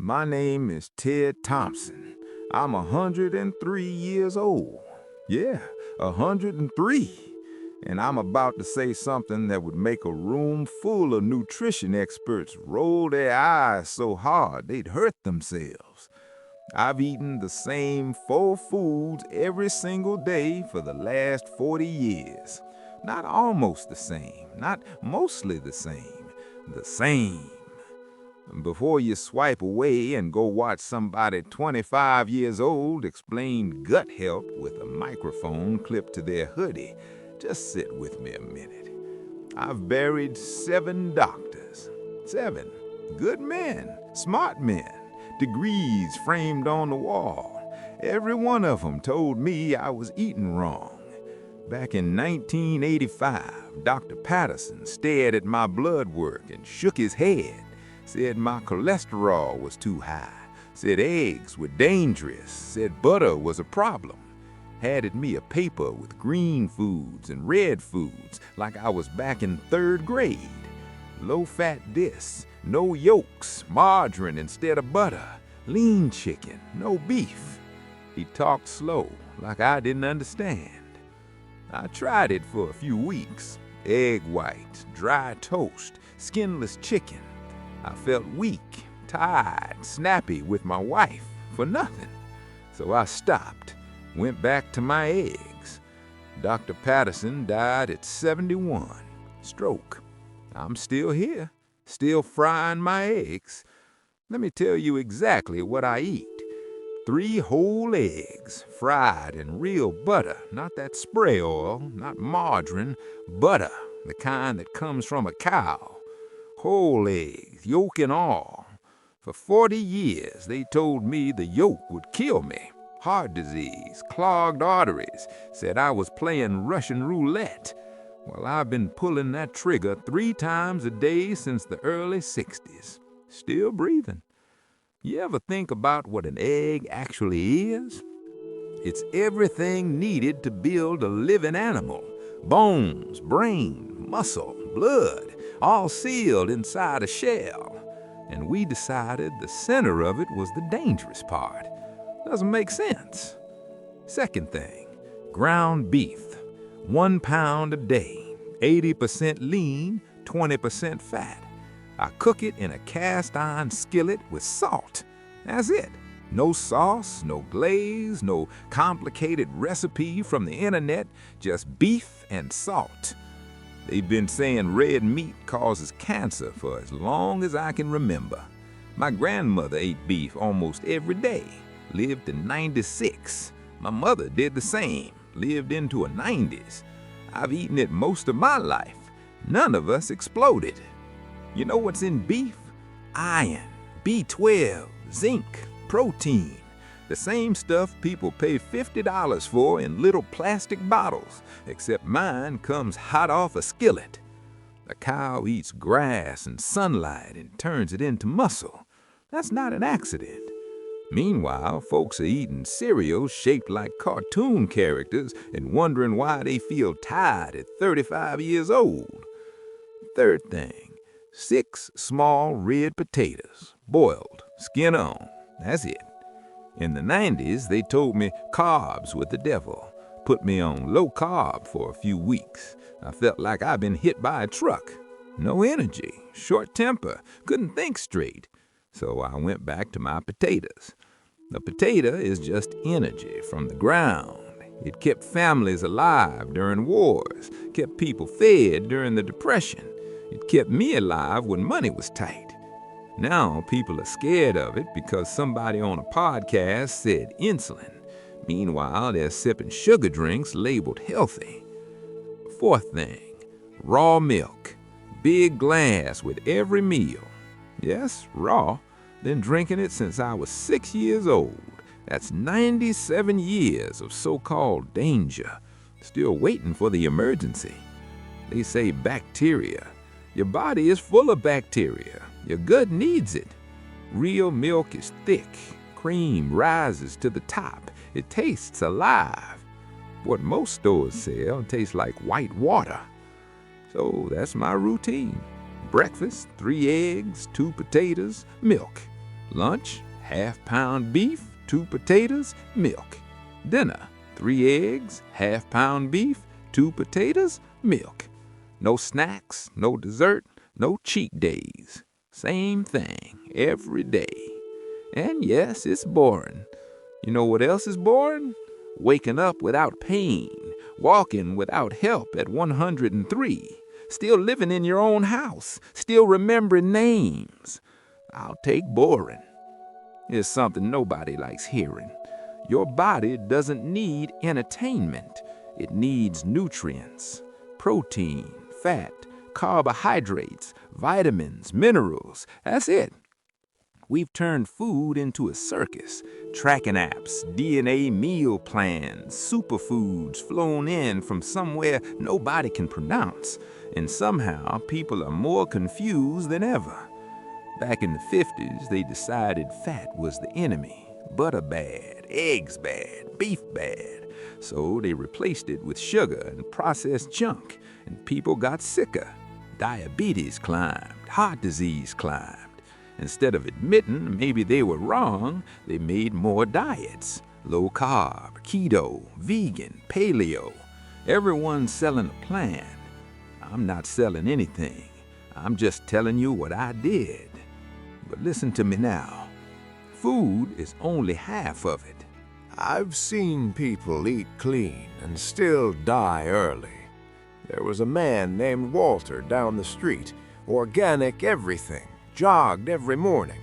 My name is Ted Thompson. I'm 103 years old. Yeah, 103. And I'm about to say something that would make a room full of nutrition experts roll their eyes so hard they'd hurt themselves. I've eaten the same 4 foods every single day for the last 40 years. Not almost the same, not mostly the same, the same. Before you swipe away and go watch somebody 25 years old explain gut health with a microphone clipped to their hoodie, just sit with me a minute. I've buried 7 doctors. 7 good men, smart men, degrees framed on the wall. Every one of them told me I was eating wrong. Back in 1985, Dr. Patterson stared at my blood work and shook his head. Said my cholesterol was too high, said eggs were dangerous, said butter was a problem. Handed me a paper with green foods and red foods like I was back in 3rd grade. Low-fat this, no yolks, margarine instead of butter, lean chicken, no beef. He talked slow, like I didn't understand. I tried it for a few weeks. Egg whites, dry toast, skinless chicken. I felt weak, tired, snappy with my wife for nothing. So I stopped, went back to my eggs. Dr. Patterson died at 71, stroke. I'm still here, still frying my eggs. Let me tell you exactly what I eat. 3 whole eggs, fried in real butter, not that spray oil, not margarine, butter, the kind that comes from a cow. Whole eggs, yolk and all. For 40 years, they told me the yolk would kill me. Heart disease, clogged arteries, said I was playing Russian roulette. Well, I've been pulling that trigger 3 times a day since the early 60s. Still breathing. You ever think about what an egg actually is? It's everything needed to build a living animal. Bones, brain, muscle, blood, all sealed inside a shell. And we decided the center of it was the dangerous part. Doesn't make sense. Second thing, ground beef. 1 pound a day, 80% lean, 20% fat. I cook it in a cast iron skillet with salt. That's it. No sauce, no glaze, no complicated recipe from the internet, just beef and salt. They've been saying red meat causes cancer for as long as I can remember. My grandmother ate beef almost every day, lived to 96. My mother did the same, lived into her 90s. I've eaten it most of my life. None of us exploded. You know what's in beef? Iron, B12, zinc, protein. The same stuff people pay $50 for in little plastic bottles, except mine comes hot off a skillet. A cow eats grass and sunlight and turns it into muscle. That's not an accident. Meanwhile, folks are eating cereals shaped like cartoon characters and wondering why they feel tired at 35 years old. Third thing, 6 small red potatoes, boiled, skin on. That's it. In the 90s, they told me carbs were the devil. Put me on low carb for a few weeks. I felt like I'd been hit by a truck. No energy, short temper, couldn't think straight. So I went back to my potatoes. The potato is just energy from the ground. It kept families alive during wars, kept people fed during the Depression. It kept me alive when money was tight. Now people are scared of it because somebody on a podcast said insulin. Meanwhile, they're sipping sugar drinks labeled healthy. Fourth thing, raw milk. Big glass with every meal. Yes, raw. Been drinking it since I was 6 years old. That's 97 years of so-called danger. Still waiting for the emergency. They say bacteria. Your body is full of bacteria. Your gut needs it. Real milk is thick. Cream rises to the top. It tastes alive. What most stores sell tastes like white water. So that's my routine. Breakfast, 3 eggs, 2 potatoes, milk. Lunch, half-pound beef, 2 potatoes, milk. Dinner, 3 eggs, half-pound beef, 2 potatoes, milk. No snacks, no dessert, no cheat days. Same thing every day. And yes, it's boring. You know what else is boring? Waking up without pain, walking without help at 103, still living in your own house, still remembering names. I'll take boring. It's something nobody likes hearing. Your body doesn't need entertainment. It needs nutrients, protein, fat, carbohydrates, vitamins, minerals. That's it. We've turned food into a circus. Tracking apps, DNA meal plans, superfoods flown in from somewhere nobody can pronounce. And somehow people are more confused than ever. Back in the 50s, they decided fat was the enemy. Butter bad, eggs bad, beef bad. So they replaced it with sugar and processed junk, and people got sicker. Diabetes climbed, heart disease climbed. Instead of admitting maybe they were wrong, they made more diets. Low carb, keto, vegan, paleo. Everyone's selling a plan. I'm not selling anything. I'm just telling you what I did. But listen to me now. Food is only half of it. I've seen people eat clean and still die early. There was a man named Walter down the street, organic everything, jogged every morning,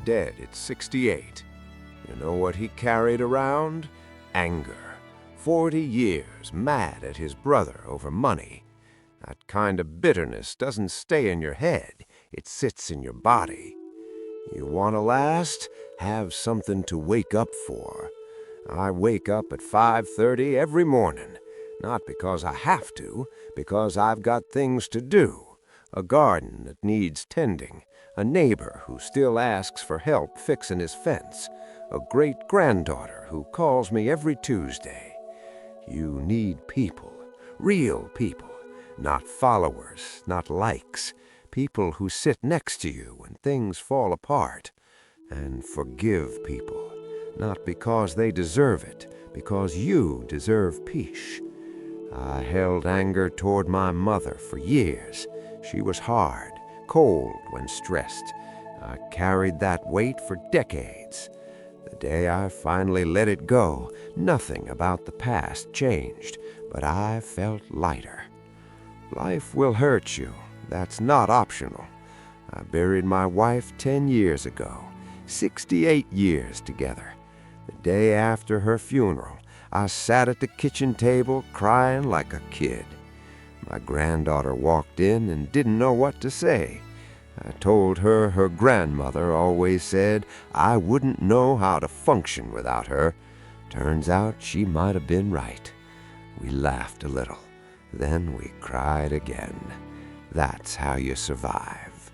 dead at 68. You know what he carried around? Anger. 40 years mad at his brother over money. That kind of bitterness doesn't stay in your head, it sits in your body. You want to last? Have something to wake up for. I wake up at 5:30 every morning, not because I have to, because I've got things to do. A garden that needs tending, a neighbor who still asks for help fixing his fence, a great-granddaughter who calls me every Tuesday. You need people, real people, not followers, not likes, people who sit next to you when things fall apart. And forgive people, not because they deserve it, because you deserve peace. I held anger toward my mother for years. She was hard, cold when stressed. I carried that weight for decades. The day I finally let it go, nothing about the past changed, but I felt lighter. Life will hurt you. That's not optional. I buried my wife 10 years ago, 68 years together. The day after her funeral, I sat at the kitchen table crying like a kid. My granddaughter walked in and didn't know what to say. I told her her grandmother always said I wouldn't know how to function without her. Turns out she might have been right. We laughed a little. Then we cried again. That's how you survive.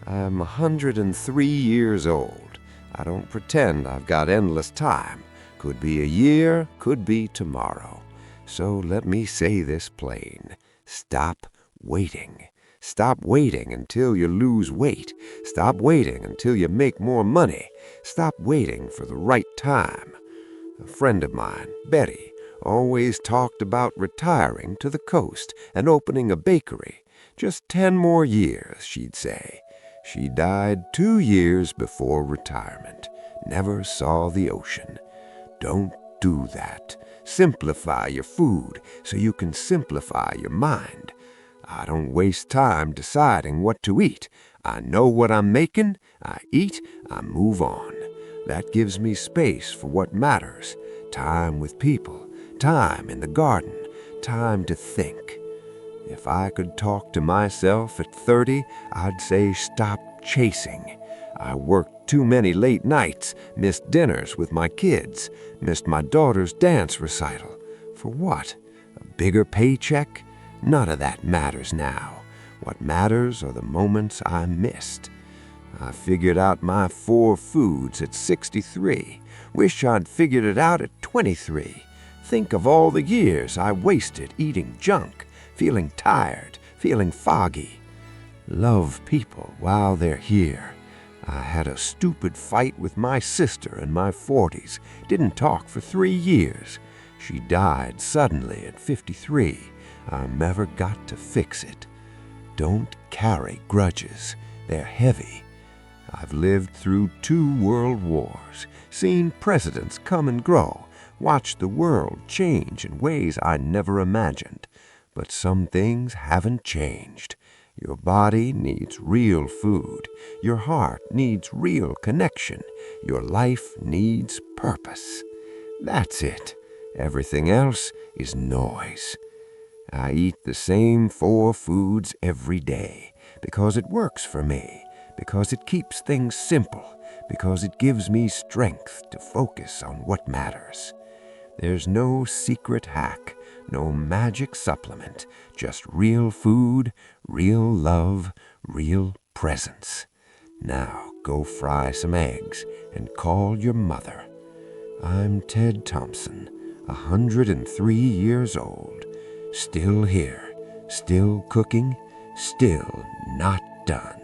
I'm 103 years old. I don't pretend I've got endless time. Could be a year, could be tomorrow. So let me say this plain. Stop waiting. Stop waiting until you lose weight. Stop waiting until you make more money. Stop waiting for the right time. A friend of mine, Betty, always talked about retiring to the coast and opening a bakery. Just 10 more years, she'd say. She died 2 years before retirement. Never saw the ocean. Don't do that. Simplify your food so you can simplify your mind. I don't waste time deciding what to eat. I know what I'm making, I eat, I move on. That gives me space for what matters. Time with people, time in the garden, time to think. If I could talk to myself at 30, I'd say stop chasing. I worked too many late nights, missed dinners with my kids, missed my daughter's dance recital. For what? A bigger paycheck? None of that matters now. What matters are the moments I missed. I figured out my 4 foods at 63. Wish I'd figured it out at 23. Think of all the years I wasted eating junk, feeling tired, feeling foggy. Love people while they're here. I had a stupid fight with my sister in my 40s, didn't talk for 3 years. She died suddenly at 53. I never got to fix it. Don't carry grudges. They're heavy. I've lived through 2 world wars, seen presidents come and grow, watched the world change in ways I never imagined. But some things haven't changed. Your body needs real food. Your heart needs real connection. Your life needs purpose. That's it. Everything else is noise. I eat the same 4 foods every day because it works for me, because it keeps things simple, because it gives me strength to focus on what matters. There's no secret hack, no magic supplement, just real food, real love, real presence. Now go fry some eggs and call your mother. I'm Ted Thompson, 103 years old, still here, still cooking, still not done.